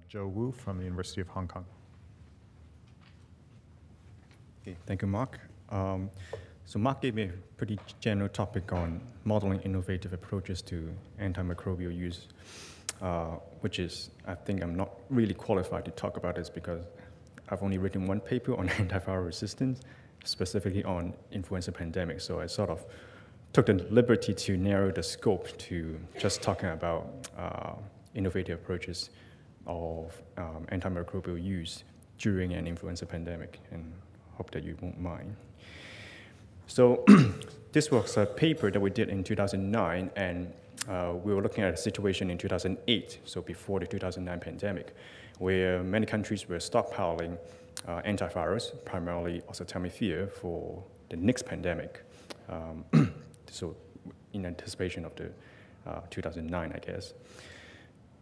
Joe Wu from the University of Hong Kong. Okay, thank you, Mark. So Mark gave me a pretty general topic on modeling innovative approaches to antimicrobial use, which is, I think I'm not really qualified to talk about this because I've only written one paper on antiviral resistance, specifically on influenza pandemic. So I sort of took the liberty to narrow the scope to just talking about innovative approaches of antimicrobial use during an influenza pandemic, and hope that you won't mind. So this was a paper that we did in 2009, and we were looking at a situation in 2008, so before the 2009 pandemic, where many countries were stockpiling antivirals, primarily oseltamivir, for the next pandemic. So in anticipation of the 2009, I guess.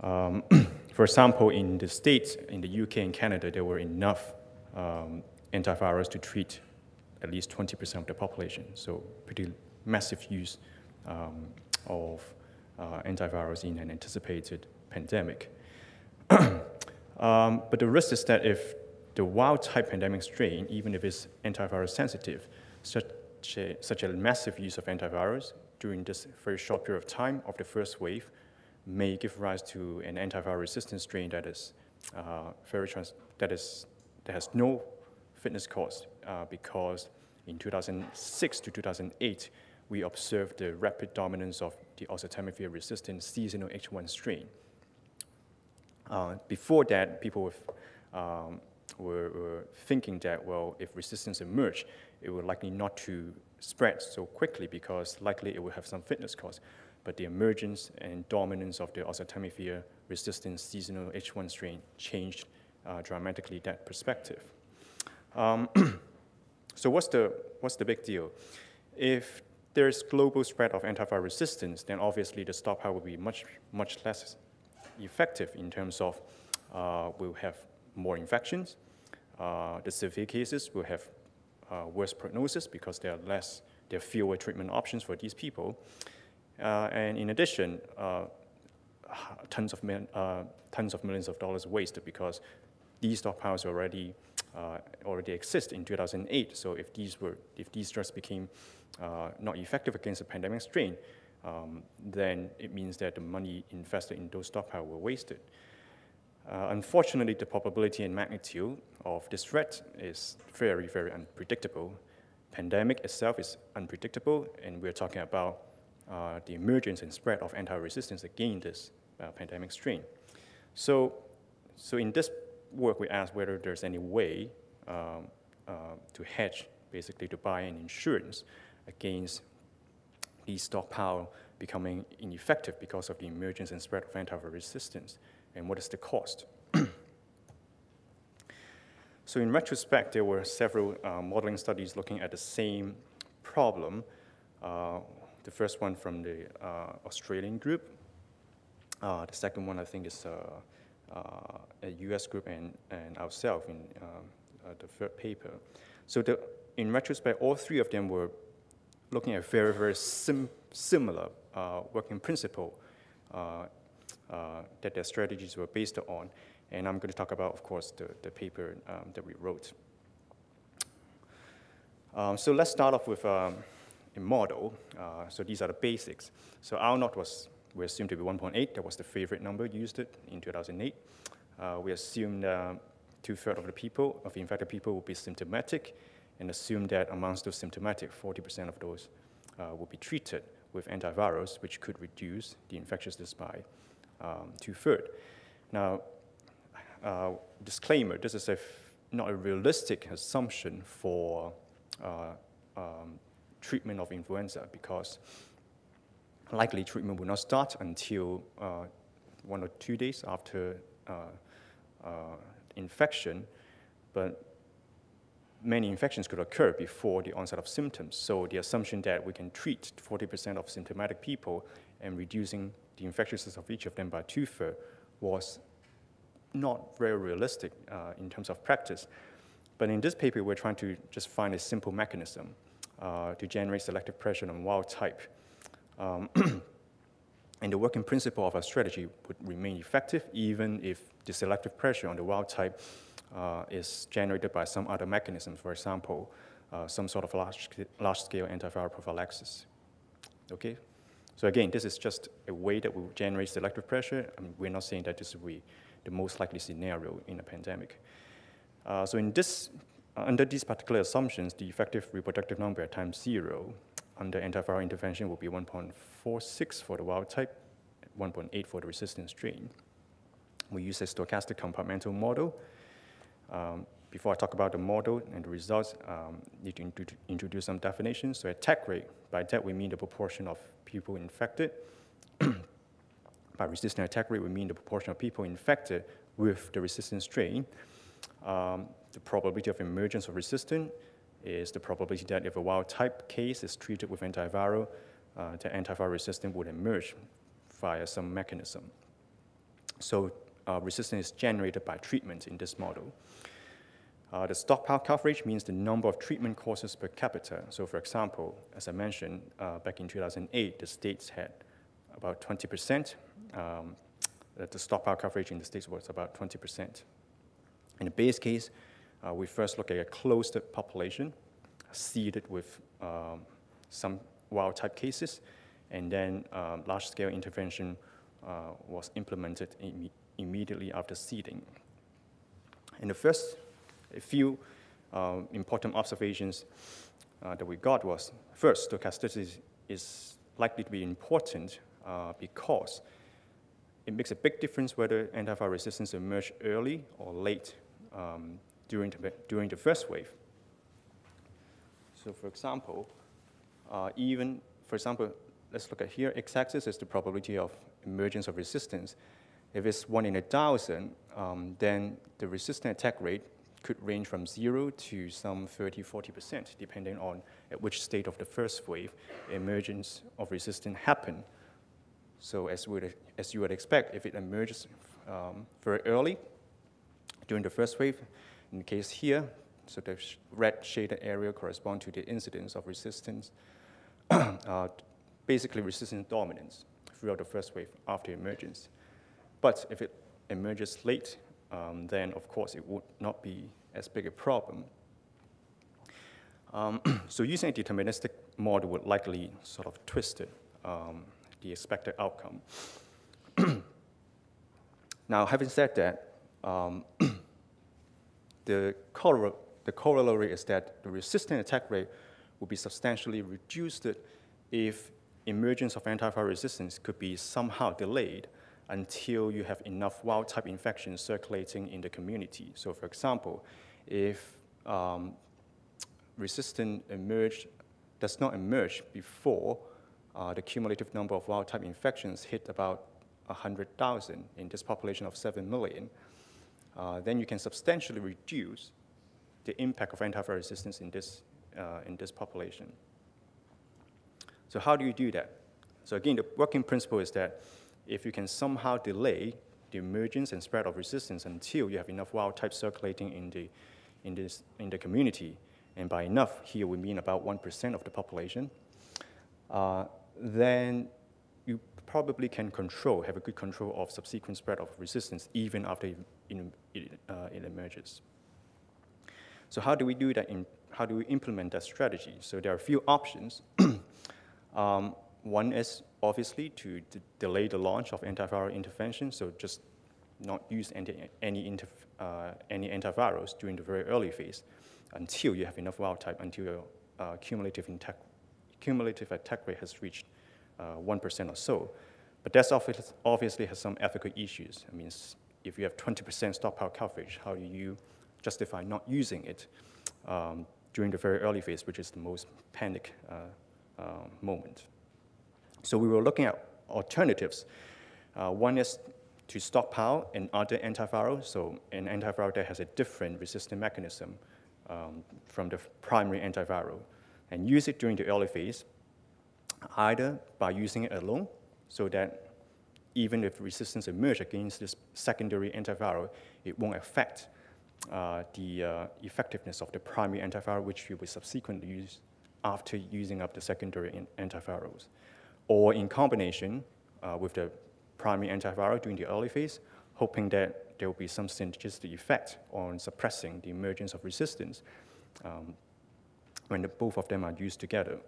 For example, in the States, in the UK and Canada, there were enough antivirals to treat at least 20% of the population. So pretty massive use of antivirals in an anticipated pandemic. But the risk is that if the wild-type pandemic strain, even if it's antivirus sensitive, such a massive use of antivirus during this very short period of time of the first wave may give rise to an antiviral-resistant strain that is that has no fitness cost, because in 2006 to 2008, we observed the rapid dominance of the oseltamivir-resistant seasonal H1 strain. Before that, people were thinking that, well, if resistance emerged, it would likely not to spread so quickly because likely it would have some fitness cost. But the emergence and dominance of the oseltamivir-resistant seasonal H1 strain changed dramatically that perspective. So what's the big deal? If there's global spread of antiviral resistance, then obviously the stockpile will be much less effective in terms of we'll have more infections. The severe cases will have worse prognosis because there are fewer treatment options for these people. And in addition, tons of millions of dollars wasted because these stockpiles already exist in 2008. So if these drugs became not effective against a pandemic strain, then it means that the money invested in those stockpiles were wasted. Unfortunately, the probability and magnitude of this threat is very, very unpredictable. Pandemic itself is unpredictable, and we're talking about the emergence and spread of anti-resistance against this pandemic strain. So in this work, we asked whether there's any way to hedge, basically to buy an insurance against these stockpile becoming ineffective because of the emergence and spread of antiviral resistance, and what is the cost? So in retrospect, there were several modeling studies looking at the same problem. The first one from the Australian group. The second one, I think, is a US group and ourselves in the third paper. So in retrospect, all three of them were looking at very, very similar working principle that their strategies were based on. And I'm going to talk about, of course, the paper that we wrote. So let's start off with a model. So these are the basics. So R0 we assumed to be 1.8. That was the favorite number used in 2008. We assumed 2/3 of the infected people would be symptomatic, and assumed that amongst those symptomatic, 40% of those would be treated with antivirals, which could reduce the infectiousness by 2/3. Now, disclaimer, this is not a realistic assumption for treatment of influenza, because likely treatment will not start until 1 or 2 days after infection, but many infections could occur before the onset of symptoms. So the assumption that we can treat 40% of symptomatic people and reducing the infectiousness of each of them by 2/3 was not very realistic in terms of practice. But in this paper, we're trying to just find a simple mechanism to generate selective pressure on wild type. And the working principle of our strategy would remain effective even if the selective pressure on the wild type is generated by some other mechanism, for example, some sort of large-scale antiviral prophylaxis. Okay? So again, this is just a way that we generate selective pressure. I mean, we're not saying that this will be the most likely scenario in a pandemic. So in this, under these particular assumptions, the effective reproductive number at time 0 under antiviral intervention will be 1.46 for the wild type, 1.8 for the resistant strain. We use a stochastic compartmental model. Before I talk about the model and the results, need to introduce some definitions. So attack rate, by that we mean the proportion of people infected. By resistant attack rate, we mean the proportion of people infected with the resistant strain. The probability of emergence of resistance is the probability that if a wild type case is treated with antiviral, the antiviral resistance would emerge via some mechanism. So resistance is generated by treatment in this model. The stockpile coverage means the number of treatment courses per capita. So for example, as I mentioned, back in 2008, the states had about 20%. The stockpile coverage in the states was about 20%. In the base case, we first look at a closed population, seeded with some wild type cases, and then large-scale intervention was implemented immediately after seeding. And the first few important observations that we got was, first, stochasticity is likely to be important because it makes a big difference whether antiviral resistance emerged early or late during the first wave. So for example, let's look at here, x-axis is the probability of emergence of resistance. If it's 1 in 1,000, then the resistant attack rate could range from 0 to some 30–40%, depending on at which state of the first wave emergence of resistance happened. So as you would expect, if it emerges very early during the first wave, in the case here, so the red shaded area corresponds to the incidence of resistance, basically resistance dominance throughout the first wave after emergence. But if it emerges late, then of course it would not be as big a problem. So using a deterministic model would likely sort of twist it, the expected outcome. Now, having said that, the corollary is that the resistant attack rate will be substantially reduced if emergence of antiviral resistance could be somehow delayed until you have enough wild-type infections circulating in the community. So for example, if resistance does not emerge before the cumulative number of wild-type infections hit about 100,000 in this population of 7 million, then you can substantially reduce the impact of antiviral resistance in this population. So how do you do that? So again, the working principle is that if you can somehow delay the emergence and spread of resistance until you have enough wild type circulating in the community, and by enough, here we mean about 1% of the population, then you probably can have a good control of subsequent spread of resistance even after it emerges. So how do we do that? How do we implement that strategy? So there are a few options. One is obviously to delay the launch of antiviral intervention, so just not use any antivirals during the very early phase until you have enough wild type, until your cumulative attack rate has reached 1% or so. But that obviously has some ethical issues. I mean, if you have 20% stockpile coverage, how do you justify not using it during the very early phase, which is the most panic moment? So we were looking at alternatives. One is to stockpile another antiviral, so an antiviral that has a different resistant mechanism from the primary antiviral, and use it during the early phase, either by using it alone, so that even if resistance emerges against this secondary antiviral, it won't affect the effectiveness of the primary antiviral, which you will subsequently use after using up the secondary antivirals. Or in combination with the primary antiviral during the early phase, hoping that there will be some synergistic effect on suppressing the emergence of resistance when both of them are used together.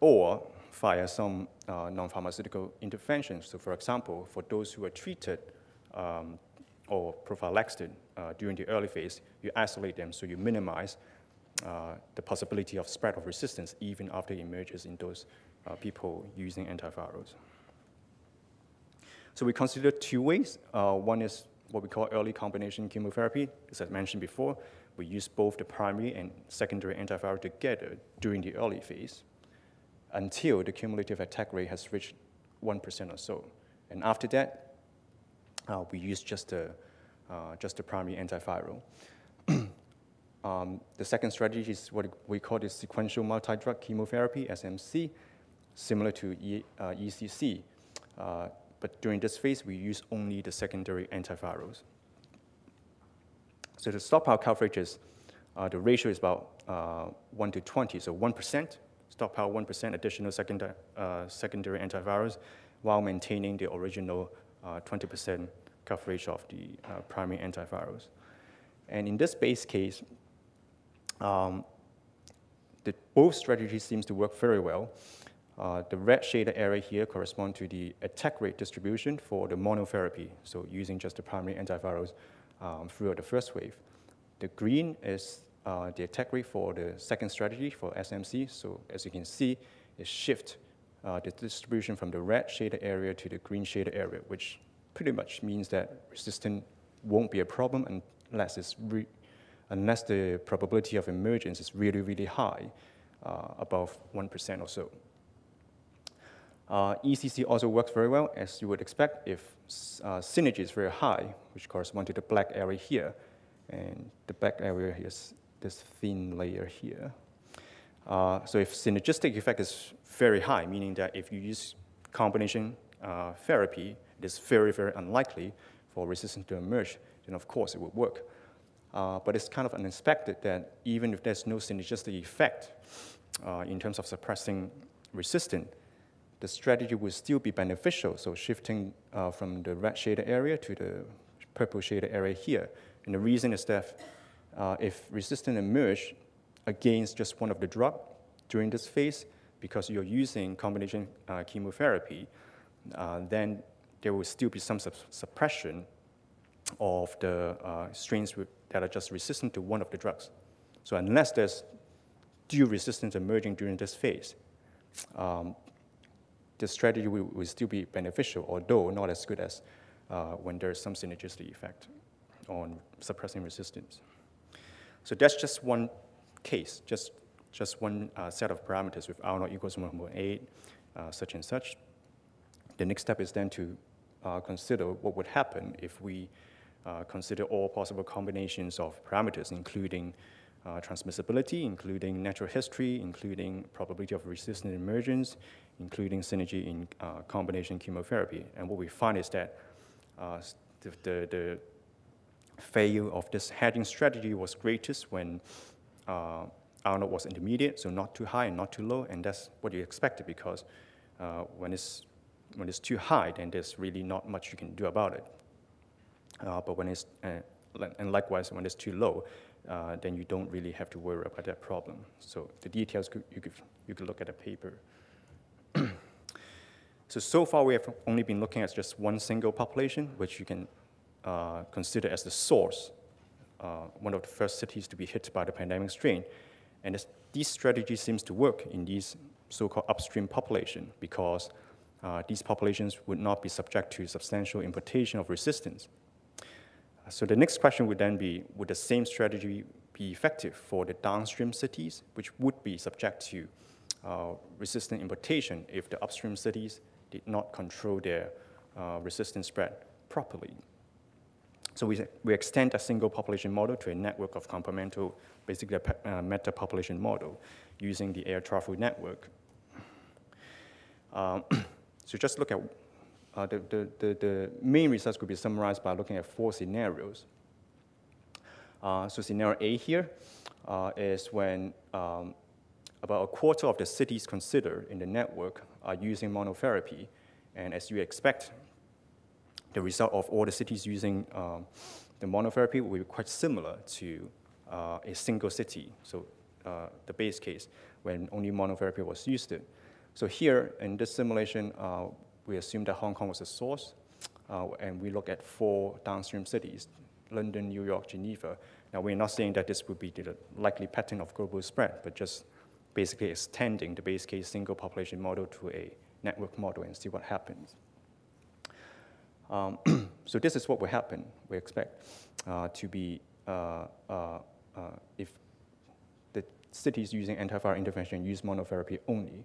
Or via some non-pharmaceutical interventions. So for example, for those who are treated or prophylaxed during the early phase, you isolate them so you minimize the possibility of spread of resistance even after it emerges in those people using antivirals. So we consider two ways. One is what we call early combination chemotherapy. As I mentioned before, we use both the primary and secondary antiviral together during the early phase until the cumulative attack rate has reached 1% or so. And after that, we use just the primary antiviral. The second strategy is what we call the sequential multi-drug chemotherapy, SMC, similar to ECC. But during this phase, we use only the secondary antivirals. So the stockpile coverage is, the ratio is about 1 to 20, so 1%, stockpile 1% additional secondary antivirals, while maintaining the original 20% coverage of the primary antivirals. And in this base case, both strategies seems to work very well. The red shaded area here corresponds to the attack rate distribution for the monotherapy, so using just the primary antivirals throughout the first wave. The green is the attack rate for the second strategy for SMC. So as you can see, it shifts the distribution from the red shaded area to the green shaded area, which pretty much means that resistance won't be a problem unless the probability of emergence is really, really high, above 1% or so. ECC also works very well, as you would expect, if synergy is very high, which corresponds to the black area here. And the black area is this thin layer here. So if synergistic effect is very high, meaning that if you use combination therapy, it is very, very unlikely for resistance to emerge, then of course it would work. But it's kind of unexpected that even if there's no synergistic effect in terms of suppressing resistance, the strategy will still be beneficial. So shifting from the red shaded area to the purple shaded area here. And the reason is that if resistance emerges against just one of the drug during this phase, because you're using combination chemotherapy, then there will still be some suppression of the strains that are just resistant to one of the drugs. So unless there's dual resistance emerging during this phase, the strategy will still be beneficial, although not as good as when there's some synergistic effect on suppressing resistance. So that's just one case, just one set of parameters with R0 equals 1.8, such and such. The next step is then to consider what would happen if we consider all possible combinations of parameters, including transmissibility, including natural history, including probability of resistant emergence, including synergy in combination chemotherapy. And what we find is that the failure of this hedging strategy was greatest when R0 was intermediate, so not too high and not too low, and that's what you expected, because when it's too high, then there's really not much you can do about it. But when it's, and likewise, when it's too low, then you don't really have to worry about that problem. So the details, you could look at the paper. So far we have only been looking at just one single population, which you can consider as the source, one of the first cities to be hit by the pandemic strain. And these strategies seems to work in these so-called upstream population, because these populations would not be subject to substantial importation of resistance. So the next question would then be, would the same strategy be effective for the downstream cities, which would be subject to resistant importation if the upstream cities did not control their resistance spread properly? So we extend a single population model to a network of complementary, basically a meta-population model using the air travel network. So just look at the main results could be summarized by looking at 4 scenarios. So scenario A here is when about a quarter of the cities considered in the network are using monotherapy. And as you expect, the result of all the cities using the monotherapy will be quite similar to a single city, so the base case, when only monotherapy was used. So here, in this simulation, we assume that Hong Kong was the source, and we look at 4 downstream cities, London, New York, Geneva. Now, we're not saying that this would be the likely pattern of global spread, but just basically extending the base case single population model to a network model and see what happens. So this is what will happen. We expect to be, if the cities using antiviral intervention use monotherapy only.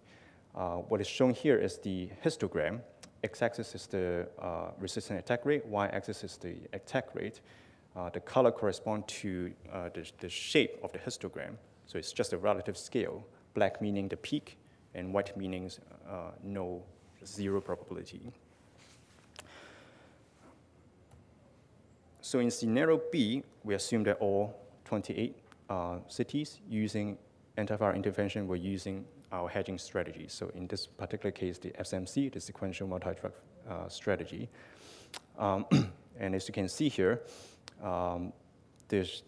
What is shown here is the histogram. X-axis is the resistant attack rate, y-axis is the attack rate. The color corresponds to the shape of the histogram. So it's just a relative scale, black meaning the peak, and white meaning no, 0 probability. So in scenario B, we assume that all 28 cities using antiviral intervention were using our hedging strategy. So in this particular case, the SMC, the sequential multi-drug strategy. And as you can see here, this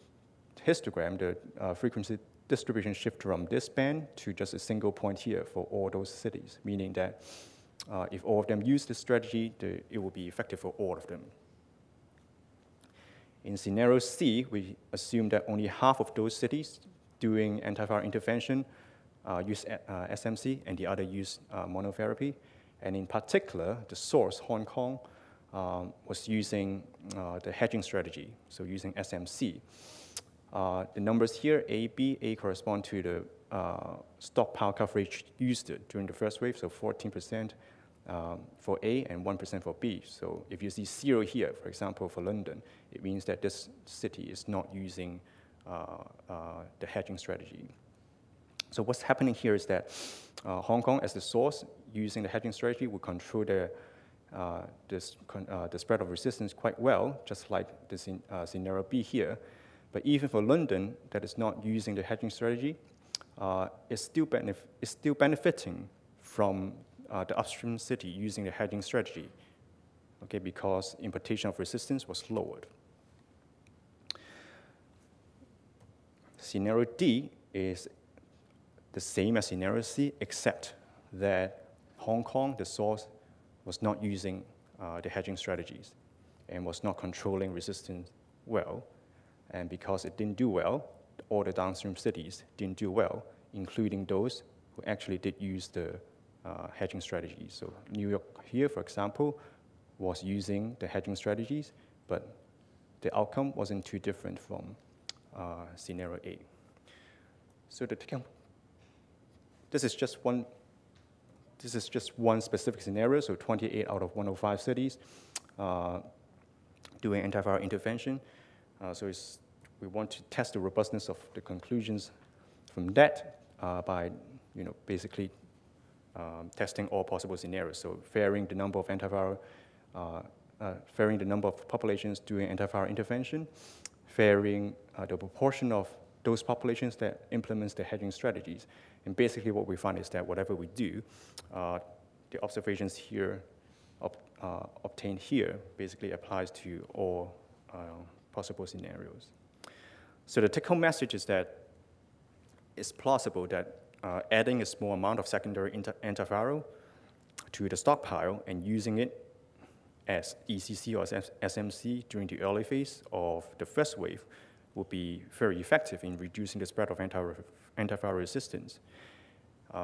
histogram, the frequency distribution shift from this band to just a single point here for all those cities, meaning that if all of them use this strategy, it will be effective for all of them. In scenario C, we assume that only half of those cities doing antiviral intervention use SMC, and the other use monotherapy. And in particular, the source, Hong Kong, was using the hedging strategy, so using SMC. The numbers here, A, B, A correspond to the stockpile coverage used during the first wave, so 14% for A and 1% for B. So if you see 0 here, for example, for London, it means that this city is not using the hedging strategy. So what's happening here is that Hong Kong, as the source, using the hedging strategy, will control the spread of resistance quite well, just like the scenario B here. But even for London, that is not using the hedging strategy, is still benefiting from the upstream city using the hedging strategy, okay, because imputation of resistance was lowered. Scenario D is the same as scenario C, except that Hong Kong, the source, was not using the hedging strategies and was not controlling resistance well. And because it didn't do well, all the downstream cities didn't do well, including those who actually did use the hedging strategies. So New York here, for example, was using the hedging strategies, but the outcome wasn't too different from scenario A. So this is just one specific scenario, so 28 out of 105 cities doing antiviral intervention. So we want to test the robustness of the conclusions from that by basically testing all possible scenarios. So varying the number of varying the number of populations doing antiviral intervention, varying the proportion of those populations that implements the hedging strategies. And basically what we find is that whatever we do, the observations here, obtained here, basically applies to all possible scenarios. So the take-home message is that it's plausible that adding a small amount of secondary antiviral to the stockpile and using it as ECC or SMC during the early phase of the first wave would be very effective in reducing the spread of antiviral resistance.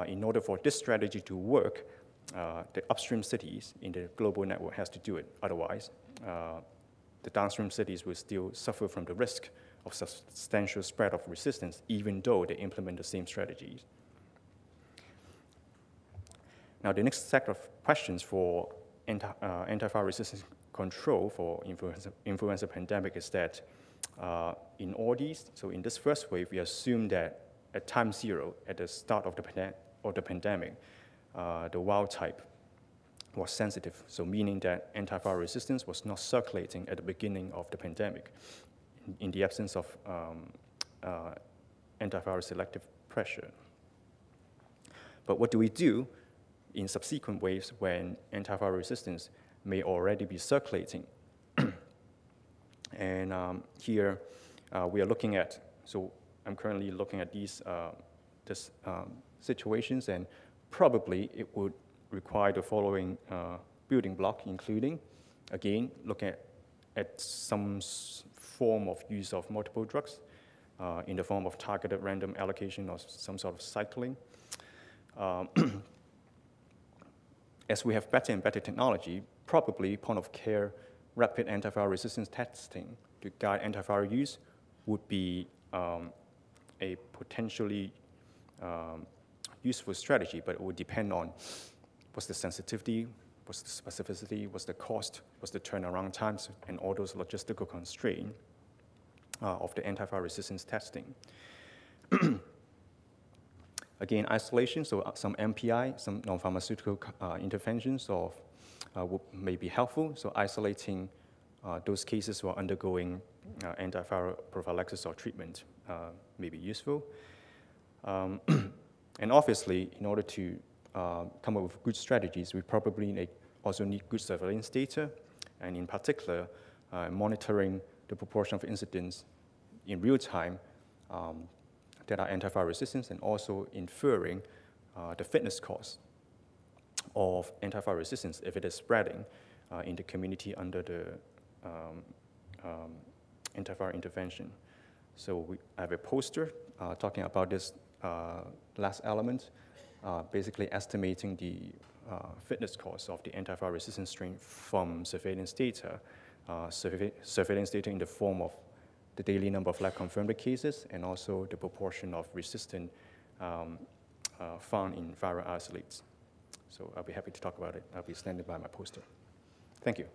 In order for this strategy to work, the upstream cities in the global network has to do it. Otherwise, the downstream cities will still suffer from the risk of substantial spread of resistance, even though they implement the same strategies. Now, the next set of questions for antiviral resistance control for influenza pandemic is that in all these, so in this first wave, we assume that at time 0, at the start of the pandemic, the wild type was sensitive, so meaning that antiviral resistance was not circulating at the beginning of the pandemic in the absence of antiviral selective pressure. But what do we do in subsequent waves when antiviral resistance may already be circulating? And here we are looking at, so I'm currently looking at these situations, and probably it would require the following building block, including, again, looking at some form of use of multiple drugs in the form of targeted random allocation or some sort of cycling. As we have better and better technology, probably point-of-care rapid antiviral resistance testing to guide antiviral use would be a potentially useful strategy, but it would depend on what's the sensitivity, what's the specificity, what's the cost, what's the turnaround times, and all those logistical constraints of the antiviral resistance testing. Again, isolation, so some MPI, some non-pharmaceutical interventions may be helpful. So isolating those cases who are undergoing antiviral prophylaxis or treatment may be useful. And obviously, in order to come up with good strategies, we probably also need good surveillance data, and in particular, monitoring the proportion of incidents in real time that are antiviral resistance, and also inferring the fitness cost of antiviral resistance if it is spreading in the community under the antiviral intervention. So I have a poster talking about this last element, basically estimating the fitness cost of the antiviral resistance strain from surveillance data, surveillance data in the form of the daily number of lab-confirmed cases, and also the proportion of resistant found in viral isolates. So I'll be happy to talk about it. I'll be standing by my poster. Thank you.